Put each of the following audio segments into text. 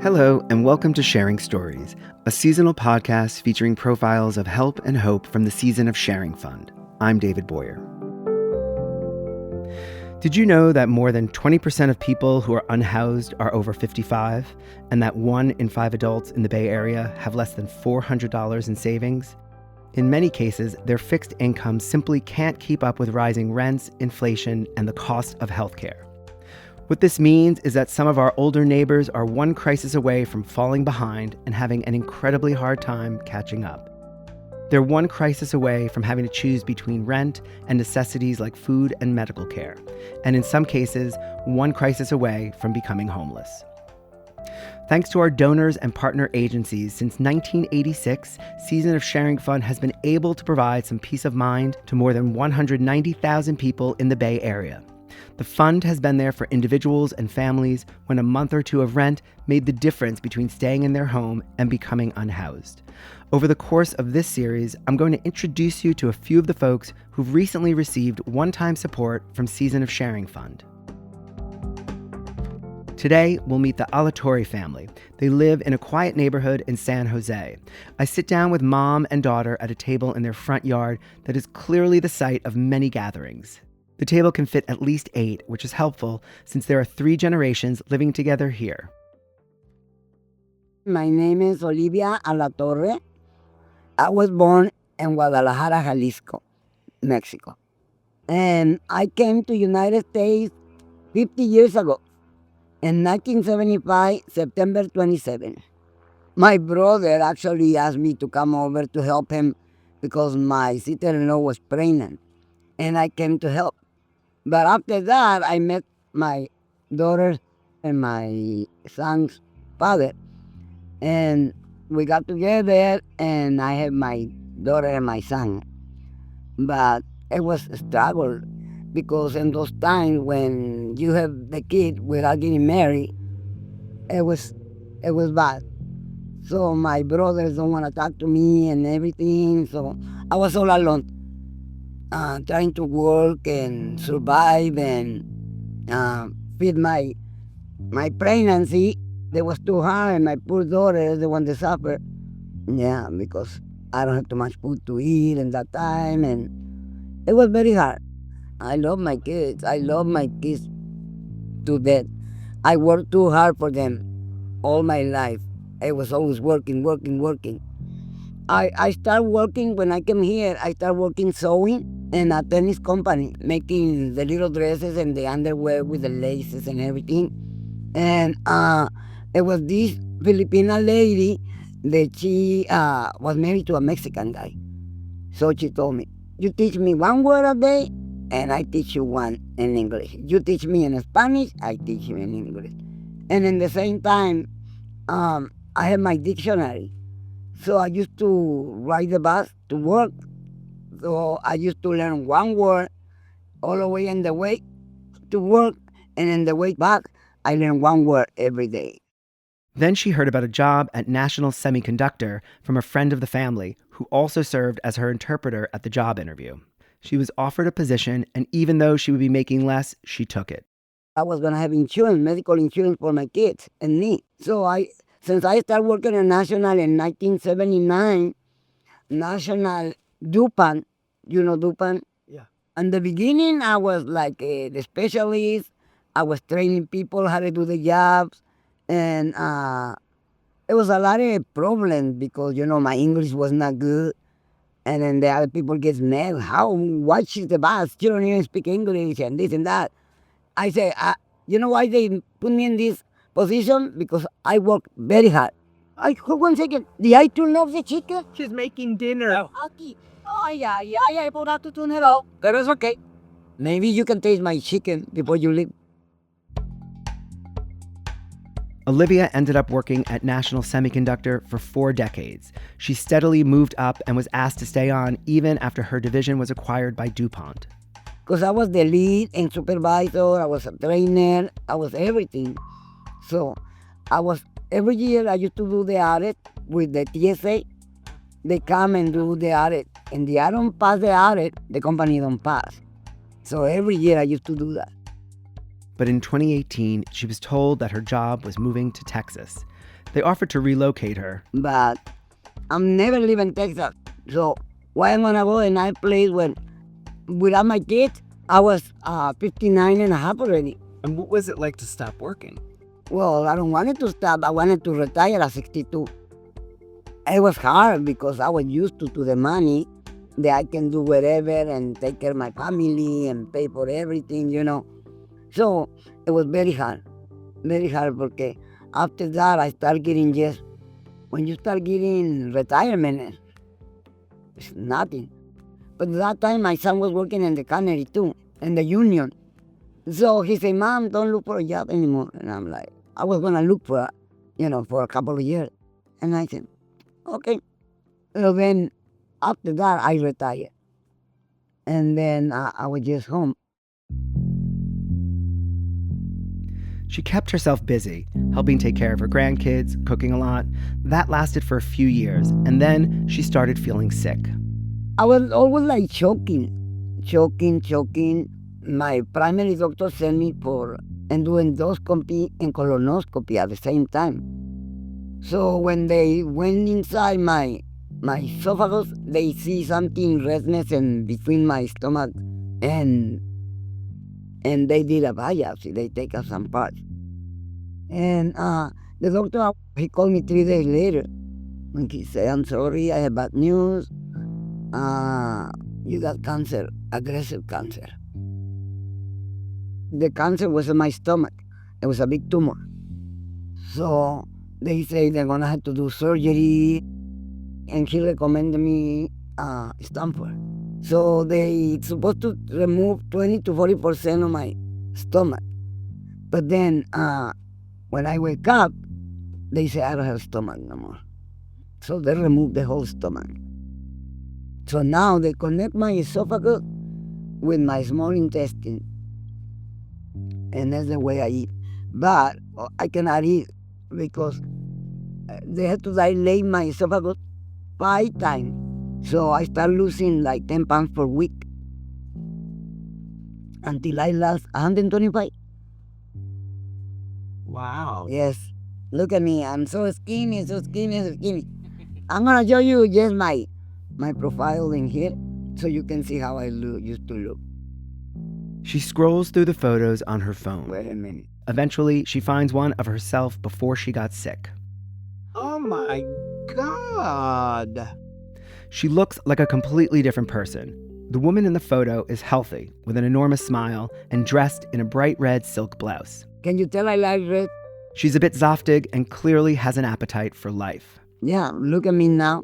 Hello, and welcome to Sharing Stories, a seasonal podcast featuring profiles of help and hope from the Season of Sharing Fund. I'm David Boyer. Did you know that more than 20% of people who are unhoused are over 55, and that 1 in 5 adults in the Bay Area have less than $400 in savings? In many cases, their fixed income simply can't keep up with rising rents, inflation, and the cost of healthcare. What this means is that some of our older neighbors are one crisis away from falling behind and having an incredibly hard time catching up. They're one crisis away from having to choose between rent and necessities like food and medical care, and in some cases, one crisis away from becoming homeless. Thanks to our donors and partner agencies, since 1986, Season of Sharing Fund has been able to provide some peace of mind to more than 190,000 people in the Bay Area. The fund has been there for individuals and families when a month or two of rent made the difference between staying in their home and becoming unhoused. Over the course of this series, I'm going to introduce you to a few of the folks who've recently received one-time support from Season of Sharing Fund. Today, we'll meet the Alatorre family. They live in a quiet neighborhood in San Jose. I sit down with mom and daughter at a table in their front yard that is clearly the site of many gatherings. The table can fit at least 8, which is helpful since there are 3 generations living together here. My name is Olivia Alatorre. I was born in Guadalajara, Jalisco, Mexico. And I came to United States 50 years ago, in 1975, September 27. My brother actually asked me to come over to help him because my sister-in-law was pregnant, and I came to help. But after that, I met my daughter and my son's father. And we got together, and I had my daughter and my son. But it was a struggle, because in those times when you have the kid without getting married, it was bad. So my brothers don't want to talk to me and everything, so I was all alone. Trying to work and survive and feed my pregnancy. It was too hard, and my poor daughter is the one that suffered. Yeah, because I don't have too much food to eat in that time, and it was very hard. I love my kids. I love my kids to death. I worked too hard for them all my life. I was always working. I started working when I came here. I started working sewing in a tennis company, making the little dresses and the underwear with the laces and everything. And it was this Filipina lady that she was married to a Mexican guy. So she told me, you teach me 1 word a day, and I teach you 1 in English. You teach me in Spanish, I teach you in English. And in the same time, I had my dictionary. So I used to ride the bus to work. So I used to learn 1 word all the way in the way to work, and in the way back, I learned 1 word every day. Then she heard about a job at National Semiconductor from a friend of the family who also served as her interpreter at the job interview. She was offered a position, and even though she would be making less, she took it. I was going to have insurance, medical insurance for my kids and me. So since I started working at National in 1979, National DuPont, you know DuPont? Yeah. In the beginning, I was like the specialist. I was training people how to do the jobs. And it was a lot of problems because, my English was not good. And then the other people get mad. Why she's the boss? She don't even speak English and this and that. I say, you know why they put me in this position? Because I work very hard. Hold 1 second. Did I turn off the chicken? She's making dinner. Aquí. Oh, yeah, I forgot to turn it off. But it's okay. Maybe you can taste my chicken before you leave. Olivia ended up working at National Semiconductor for 4 decades. She steadily moved up and was asked to stay on even after her division was acquired by DuPont. Because I was the lead and supervisor, I was a trainer, I was everything. So every year I used to do the audit with the TSA. They come and do the audit. And if I don't pass the audit, the company don't pass. So every year I used to do that. But in 2018, she was told that her job was moving to Texas. They offered to relocate her. But I'm never leaving Texas. So why am I gonna go in a place when, without my kids, I was 59 and a half already. And what was it like to stop working? Well, I don't want it to stop. I wanted to retire at 62. It was hard because I was used to the money that I can do whatever and take care of my family and pay for everything, you know. So it was very hard because after that I started getting just, when you start getting retirement, it's nothing. But at that time my son was working in the cannery too, in the union. So he said, Mom, don't look for a job anymore. And I'm like, I was gonna look for, for a couple of years. And I said, okay. So then after that I retired. And then I was just home. She kept herself busy, helping take care of her grandkids, cooking a lot. That lasted for a few years, and then she started feeling sick. I was always like choking. My primary doctor sent me for endoscopy and colonoscopy at the same time. So when they went inside my esophagus, they see something redness in between my stomach, and they did a biopsy. They take out some parts. And the doctor, he called me 3 days later, and he said, I'm sorry, I have bad news. You got cancer, aggressive cancer. The cancer was in my stomach. It was a big tumor. So they say they're gonna have to do surgery, and he recommended me Stanford. So they supposed to remove 20 to 40% of my stomach. But then when I wake up, they say I don't have stomach no more. So they removed the whole stomach. So now they connect my esophagus with my small intestine. And that's the way I eat. But I cannot eat because they had to dilate my esophagus 5 times. So I start losing like 10 pounds per week until I lost 125. Wow. Yes. Look at me. I'm so skinny. I'm going to show you just my profile in here so you can see how I used to look. She scrolls through the photos on her phone. Wait a minute. Eventually, she finds one of herself before she got sick. Oh my God. She looks like a completely different person. The woman in the photo is healthy, with an enormous smile, and dressed in a bright red silk blouse. Can you tell I like red? She's a bit zoftig and clearly has an appetite for life. Yeah, look at me now.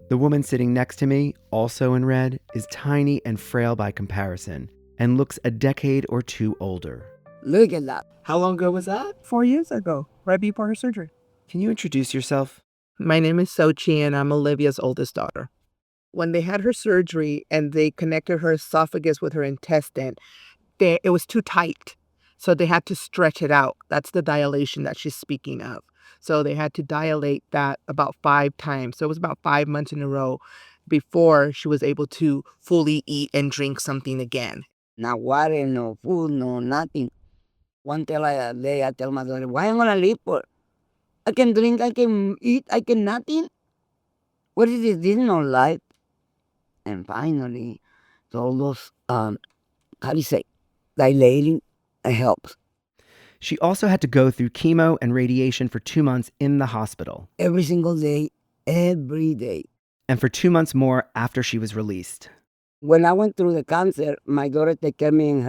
The woman sitting next to me, also in red, is tiny and frail by comparison, and looks a decade or two older. Look at that. How long ago was that? 4 years ago, right before her surgery. Can you introduce yourself? My name is Sochi, and I'm Olivia's oldest daughter. When they had her surgery and they connected her esophagus with her intestine, it was too tight. So they had to stretch it out. That's the dilation that she's speaking of. So they had to dilate that about 5 times. So it was about 5 months in a row before she was able to fully eat and drink something again. Not water, no food, no nothing. One day I tell my daughter, why am I going to live for? I can drink, I can eat, I can nothing. What is this? This is not life. And finally, all those, how do you say, dilating, it helps. She also had to go through chemo and radiation for 2 months in the hospital. Every single day, every day. And for 2 months more after she was released. When I went through the cancer, my daughter took care of me in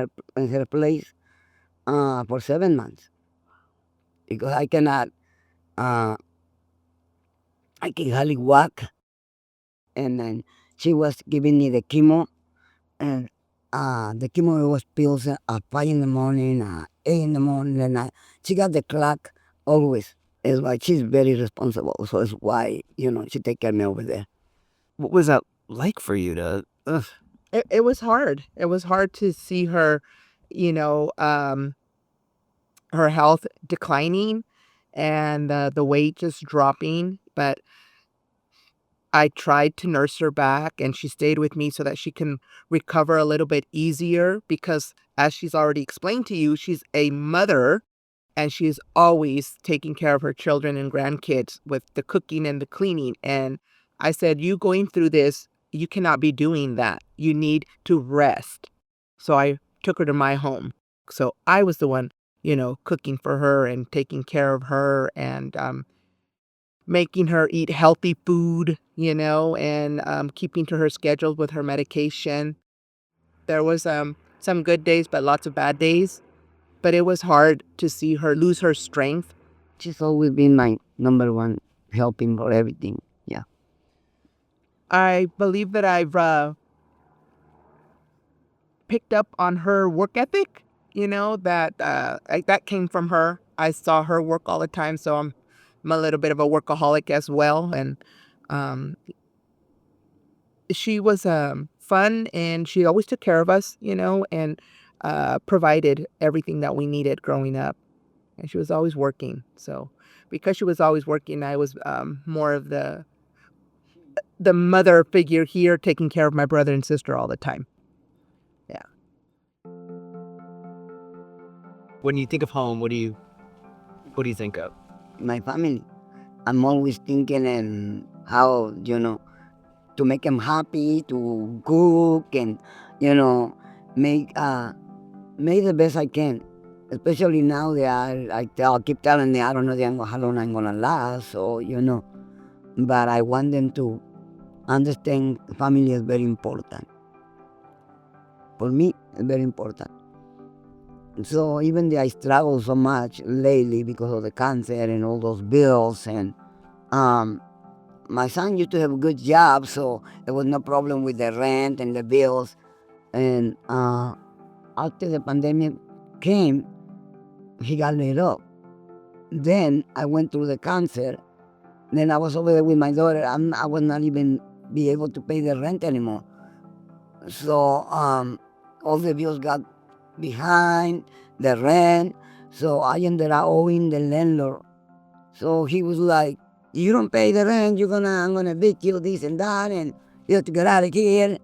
her place for 7 months. Because I cannot, I can hardly walk. And then she was giving me the chemo. And the chemo was pills at 5 in the morning, 8 in the morning. And she got the clock always. It's why she's very responsible. So it's why, she take care of me over there. What was that like for you to... It was hard. It was hard to see her, her health declining and the weight just dropping. But I tried to nurse her back, and she stayed with me so that she can recover a little bit easier because, as she's already explained to you, she's a mother and she's always taking care of her children and grandkids with the cooking and the cleaning. And I said, you going through this, you cannot be doing that. You need to rest. So I took her to my home. So I was the one, cooking for her and taking care of her and making her eat healthy food, and keeping to her schedule with her medication. There was some good days, but lots of bad days. But it was hard to see her lose her strength. She's always been my number one helping for everything. Yeah. I believe that I've picked up on her work ethic, that came from her. I saw her work all the time, so I'm a little bit of a workaholic as well. And um, she was fun, and she always took care of us, and provided everything that we needed growing up. And she was always working. So because she was always working, I was more of the mother figure here, taking care of my brother and sister all the time. Yeah. When you think of home, what do you think of? My family. I'm always thinking and how, to make them happy, to cook and, make make the best I can. Especially now I'll keep telling them I don't know how long I'm gonna last, so but I want them to understand family is very important. For me, it's very important. So even though I struggle so much lately because of the cancer and all those bills, and my son used to have a good job, so there was no problem with the rent and the bills. And after the pandemic came, he got laid off. Then I went through the cancer. Then I was over there with my daughter. I was not even be able to pay the rent anymore. So all the bills got behind, the rent. So I ended up owing the landlord. So he was like, "You don't pay the rent, I'm gonna evict you, this and that, and you have to get out of here."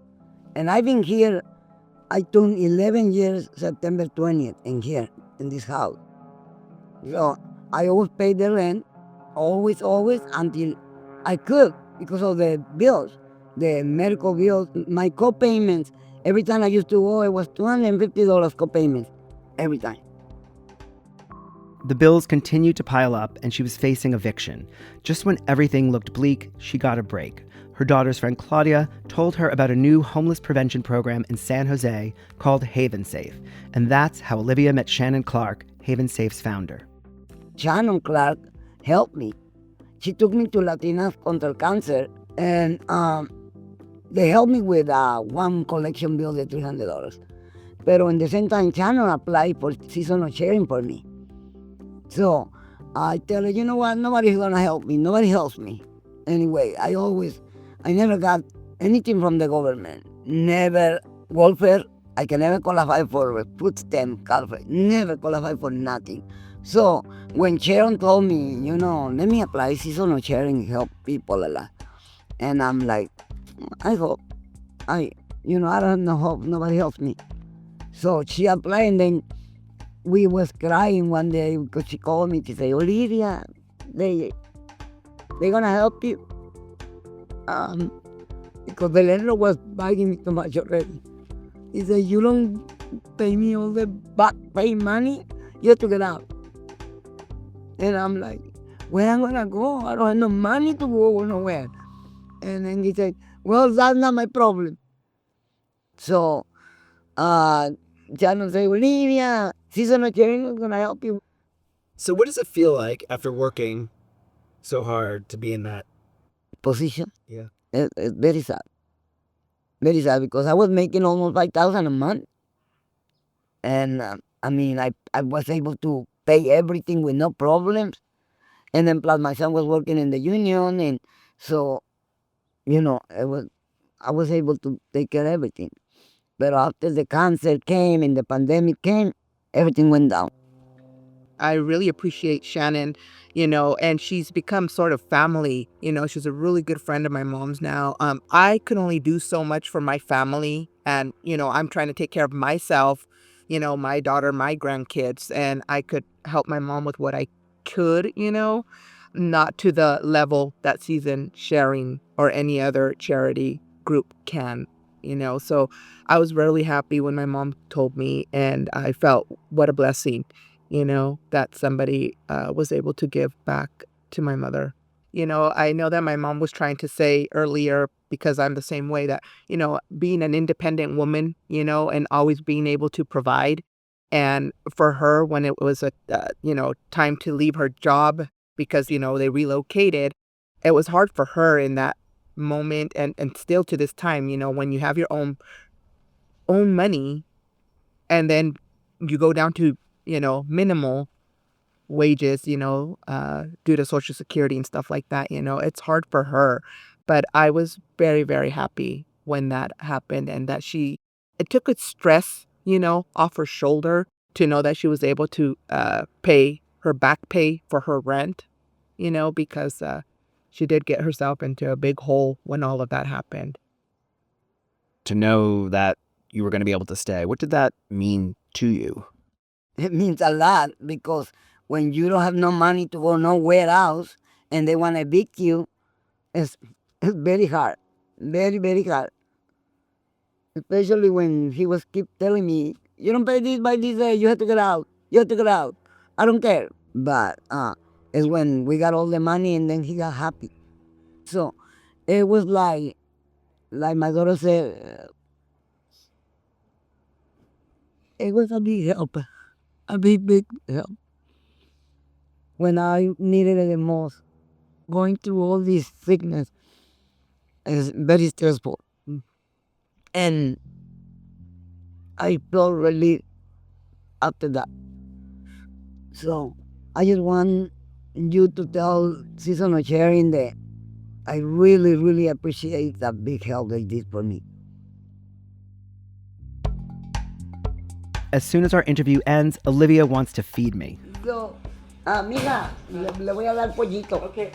And I've been here. I turned 11 years September 20th in here in this house. So I always paid the rent, always, until I could, because of the bills, the medical bills, my co-payments. Every time I used to go, it was $250 co-payments, every time. The bills continued to pile up, and she was facing eviction. Just when everything looked bleak, she got a break. Her daughter's friend Claudia told her about a new homeless prevention program in San Jose called Haven Safe, and that's how Olivia met Shannon Clark, Haven Safe's founder. Shannon Clark helped me. She took me to Latinas Contra Cancer, and they helped me with one collection bill of $300. But in the same time, Shannon applied for seasonal sharing for me. So I tell her, you know what, nobody's gonna help me. Nobody helps me. Anyway, I never got anything from the government. Never welfare. I can never qualify for a food stamp, never qualify for nothing. So when Sharon told me, let me apply seasonal sharing, help people a lot. And I'm like, I hope, I don't have no hope, nobody helps me. So she applied, and then we was crying one day because she called me to say, Olivia, they gonna help you. Because the landlord was begging me too much already. He said, you don't pay me all the back pay money, you have to get out. And I'm like, where am I gonna go? I don't have no money to go nowhere. And then he said, well, that's not my problem. So Shannon said, Olivia, seasonal sharing is gonna help you. So what does it feel like after working so hard to be in that Position? Yeah. It's very sad. Very sad, because I was making almost $5,000 a month. And I was able to pay everything with no problems. And then plus my son was working in the union, and so, I was able to take care of everything. But after the cancer came and the pandemic came, everything went down. I really appreciate Shannon, and she's become sort of family. She's a really good friend of my mom's now. I could only do so much for my family, and, I'm trying to take care of myself, my daughter, my grandkids, and I could help my mom with what I could, not to the level that Season Sharing or any other charity group can, So I was really happy when my mom told me, and I felt what a blessing, that somebody was able to give back to my mother. I know that my mom was trying to say earlier, because I'm the same way, that, being an independent woman, and always being able to provide. And for her, when it was time to leave her job because, they relocated, it was hard for her in that moment. And still to this time, when you have your own money and then you go down to, minimal wages, due to Social Security and stuff like that, it's hard for her. But I was very, very happy when that happened, and that it took a stress, off her shoulder to know that she was able to pay her back pay for her rent, because she did get herself into a big hole when all of that happened. To know that you were going to be able to stay, what did that mean to you? It means a lot, because when you don't have no money to go nowhere else and they want to evict you, it's very hard. Very, very hard. Especially when he was keep telling me, you don't pay this by this day, you have to get out. You have to get out. I don't care. But it's when we got all the money and then he got happy. So it was like my daughter said, it was a big help. A big, big help. When I needed it the most. Going through all this sickness is very stressful. And I felt relief after that. So I just want you to tell Season of Sharing that I really, really appreciate that big help they did for me. As soon as our interview ends, Olivia wants to feed me. So, mija, le voy a dar pollito. Okay.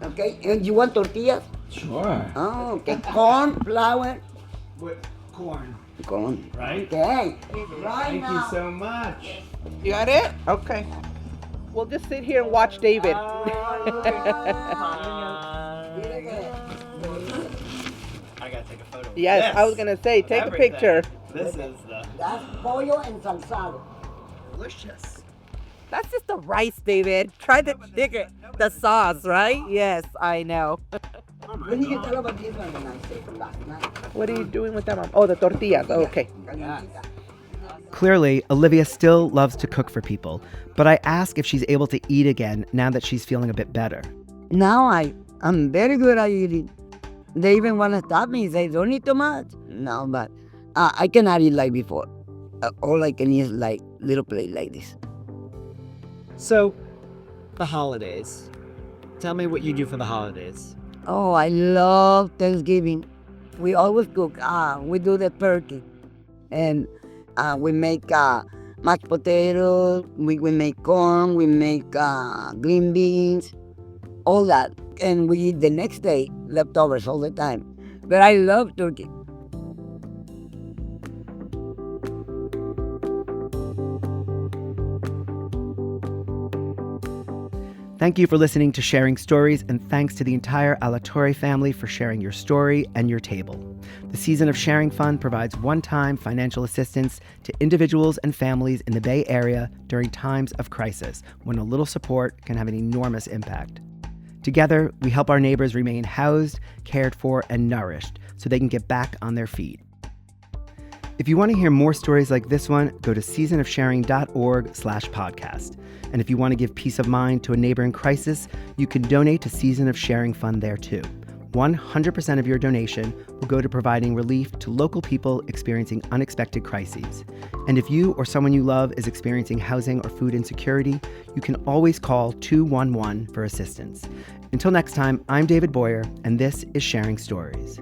Okay, and you want tortillas? Sure. Oh, okay. Corn, flour. What? Corn. Corn. Right? Okay. Right Thank now. you so much. You got it? Okay. We'll just sit here and watch David. I gotta take a photo. Yes, I was going to say, take Everything. a picture. This is the That's pollo and salsado. delicious. That's just the rice, David. Try the chicken, the sauce, right? Yes, I know. When you tell about this one, and I say last night. What are you doing with that, Mom? Oh, the tortillas. Oh, okay. Clearly, Olivia still loves to cook for people, but I ask if she's able to eat again now that she's feeling a bit better. Now I'm very good at eating. They even want to stop me. Say, don't eat too much. No, but I cannot eat like before. All I can eat is like little plate like this. So, the holidays. Tell me what you do for the holidays. Oh, I love Thanksgiving. We always cook. We do the turkey. And we make mashed potatoes. We make corn. We make green beans. All that. And we eat the next day leftovers all the time. But I love turkey. Thank you for listening to Sharing Stories, and thanks to the entire Alatorre family for sharing your story and your table. The Season of Sharing Fund provides one-time financial assistance to individuals and families in the Bay Area during times of crisis, when a little support can have an enormous impact. Together, we help our neighbors remain housed, cared for, and nourished so they can get back on their feet. If you want to hear more stories like this one, go to seasonofsharing.org/podcast. And if you want to give peace of mind to a neighbor in crisis, you can donate to Season of Sharing Fund there too. 100% of your donation will go to providing relief to local people experiencing unexpected crises. And if you or someone you love is experiencing housing or food insecurity, you can always call 211 for assistance. Until next time, I'm David Boyer, and this is Sharing Stories.